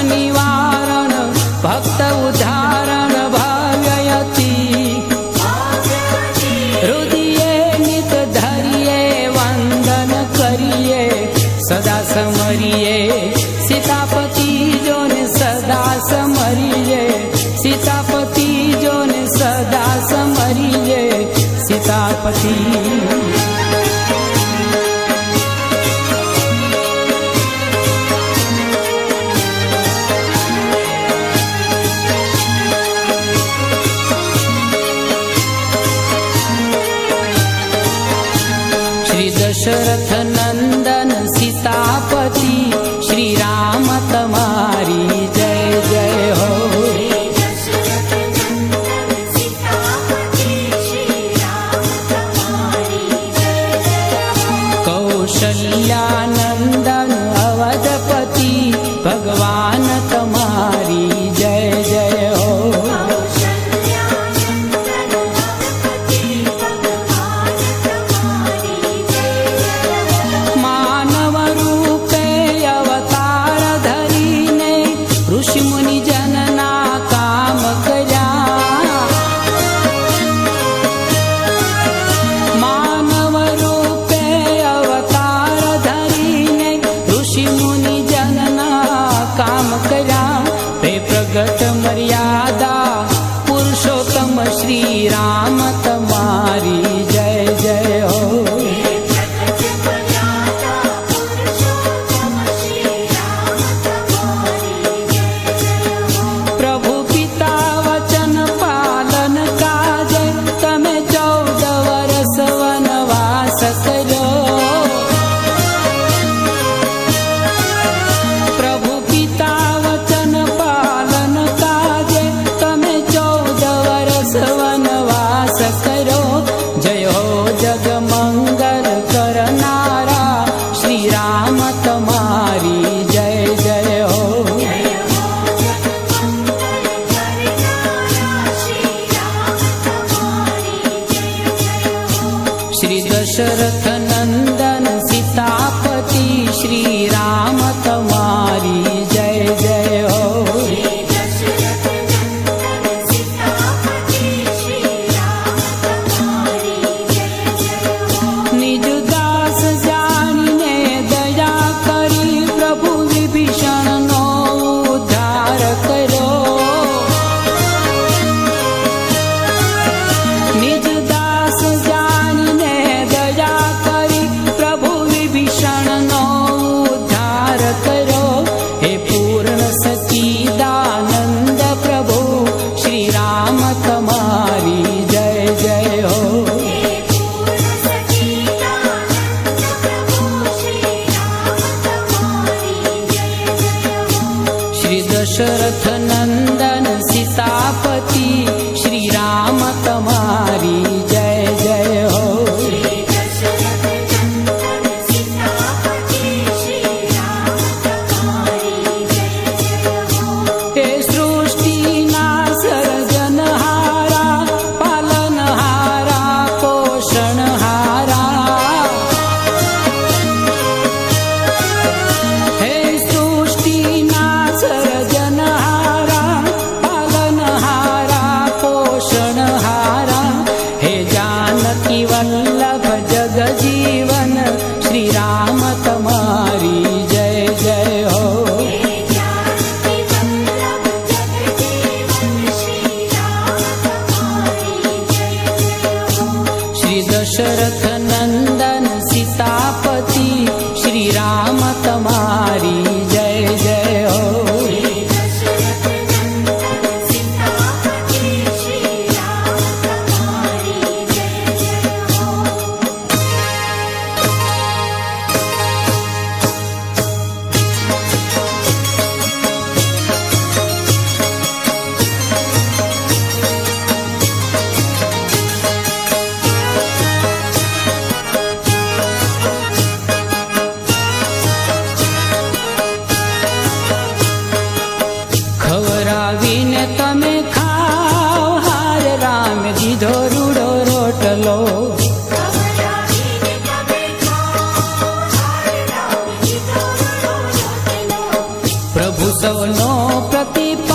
निवारण भक्त उद्धारण भव्ययति हृदये नित धरिये वंदन करिए सदा समरिए सीतापति जो ने सदा समरिए सीतापति जो ने सदा समरिए सीतापति दशरथ नंदन सीतापति श्री राम तुम्हारी जय जय हो। कौशल्या नंदन अवधपति भगवान तुम्हारी जय जय हो। ऋषि मुनि जनना काम कर्या मानव रूपे अवतार धरीने ऋषि मुनि जनना काम कर्या पे प्रगट मर्यादा पुरुषोत्तम श्री राम तुम्हारी जय जय हो। जय हो जग मंगल करनारा श्री राम तुम्हारी जय जय हो। श्री दशरथ नंदन सीतापति श्री राम तुम्हारी जय जय हो। निज दास जानिने दया करी प्रभु विभीषण नो उद्धार करो। निज दास जानिने दया करी प्रभु विभीषण नो उद्धार करो। हे पूर्ण सच्चिदानंद प्रभु श्री राम तुम्हारी जय जय हो। दशरथ नंदन सीतापति श्री राम तुम्हारी जय जय हो। हे सृष्टि ना सर्जनहारा पालनहारा पोषणहारा हे सृष्टि ना सर्जनहारा प्रतिपन्न